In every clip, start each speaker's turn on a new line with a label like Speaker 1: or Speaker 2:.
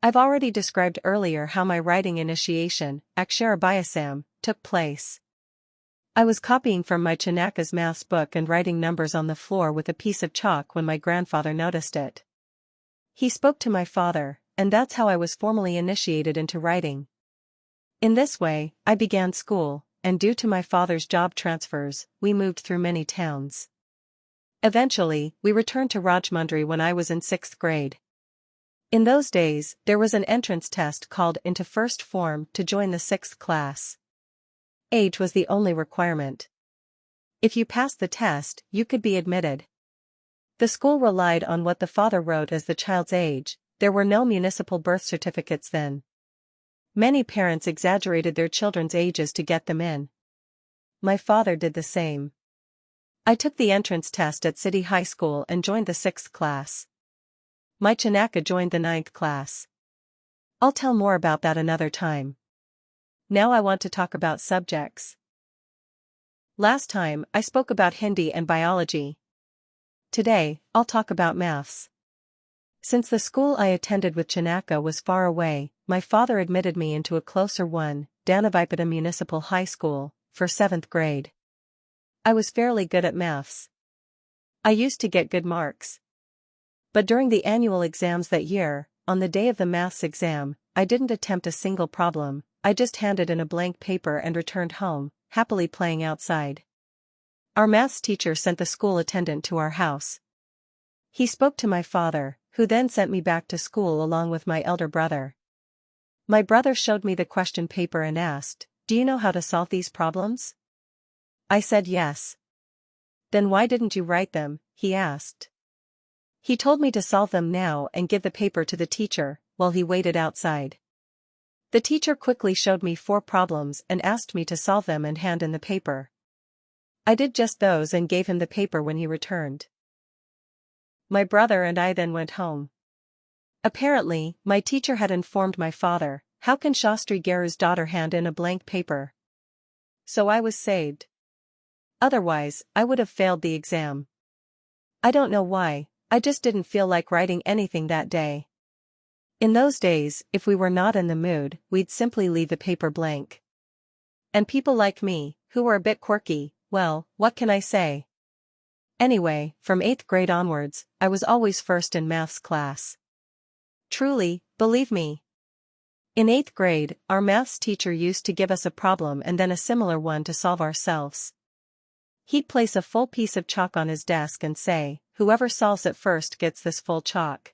Speaker 1: I've already described earlier how my writing initiation, Aksharabayasam, took place. I was copying from my Chanaka's maths book and writing numbers on the floor with a piece of chalk when my grandfather noticed it. He spoke to my father, and that's how I was formally initiated into writing. In this way, I began school, and due to my father's job transfers, we moved through many towns. Eventually, we returned to Rajmundry when I was in 6th grade. In those days, there was an entrance test called into first form to join the 6th class. Age was the only requirement. If you passed the test, you could be admitted. The school relied on what the father wrote as the child's age. There were no municipal birth certificates then. Many parents exaggerated their children's ages to get them in. My father did the same. I took the entrance test at City High School and joined the 6th class. My Chanaka joined the 9th class. I'll tell more about that another time. Now I want to talk about subjects. Last time, I spoke about Hindi and biology. Today, I'll talk about maths. Since the school I attended with Chanaka was far away, my father admitted me into a closer one, Danavipada Municipal High School, for 7th grade. I was fairly good at maths. I used to get good marks. But during the annual exams that year, on the day of the maths exam, I didn't attempt a single problem. I just handed in a blank paper and returned home, happily playing outside. Our maths teacher sent the school attendant to our house. He spoke to my father, who then sent me back to school along with my elder brother. My brother showed me the question paper and asked, "Do you know how to solve these problems?" I said yes. "Then why didn't you write them?" he asked. He told me to solve them now and give the paper to the teacher, while he waited outside. The teacher quickly showed me 4 problems and asked me to solve them and hand in the paper. I did just those and gave him the paper when he returned. My brother and I then went home. Apparently, my teacher had informed my father, "How can Shastri Garu's daughter hand in a blank paper?" So I was saved. Otherwise, I would have failed the exam. I don't know why, I just didn't feel like writing anything that day. In those days, if we were not in the mood, we'd simply leave the paper blank. And people like me, who were a bit quirky, well, what can I say? Anyway, from 8th grade onwards, I was always first in maths class. Truly, believe me. In 8th grade, our maths teacher used to give us a problem and then a similar one to solve ourselves. He'd place a full piece of chalk on his desk and say, "Whoever solves it first gets this full chalk."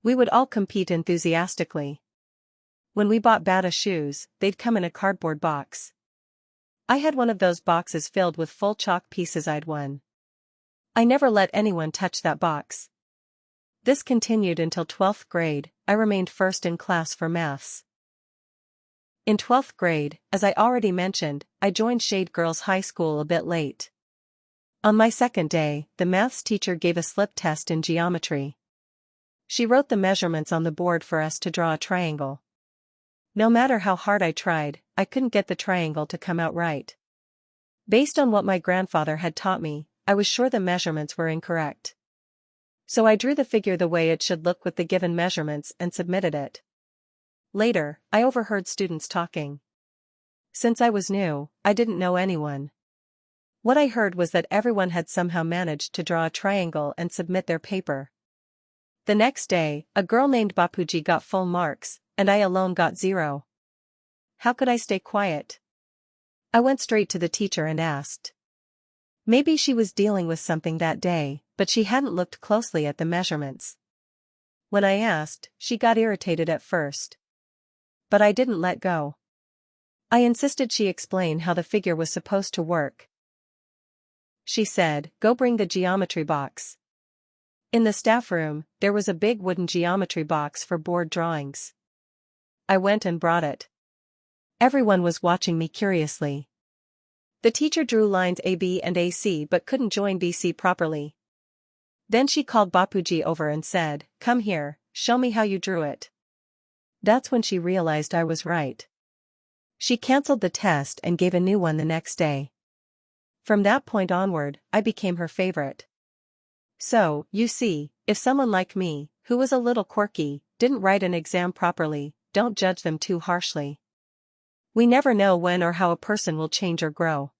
Speaker 1: We would all compete enthusiastically. When we bought Bata shoes, they'd come in a cardboard box. I had one of those boxes filled with full chalk pieces I'd won. I never let anyone touch that box. This continued until 12th grade. I remained first in class for maths. In 12th grade, as I already mentioned, I joined Shade Girls High School a bit late. On my second day, the maths teacher gave a slip test in geometry. She wrote the measurements on the board for us to draw a triangle. No matter how hard I tried, I couldn't get the triangle to come out right. Based on what my grandfather had taught me, I was sure the measurements were incorrect. So I drew the figure the way it should look with the given measurements and submitted it. Later, I overheard students talking. Since I was new, I didn't know anyone. What I heard was that everyone had somehow managed to draw a triangle and submit their paper. The next day, a girl named Bapuji got full marks, and I alone got 0. How could I stay quiet? I went straight to the teacher and asked. Maybe she was dealing with something that day, but she hadn't looked closely at the measurements. When I asked, she got irritated at first. But I didn't let go. I insisted she explain how the figure was supposed to work. She said, "Go bring the geometry box." In the staff room, there was a big wooden geometry box for board drawings. I went and brought it. Everyone was watching me curiously. The teacher drew lines AB and AC but couldn't join BC properly. Then she called Bapuji over and said, "Come here, show me how you drew it." That's when she realized I was right. She cancelled the test and gave a new one the next day. From that point onward, I became her favorite. So, you see, if someone like me, who was a little quirky, didn't write an exam properly, don't judge them too harshly. We never know when or how a person will change or grow.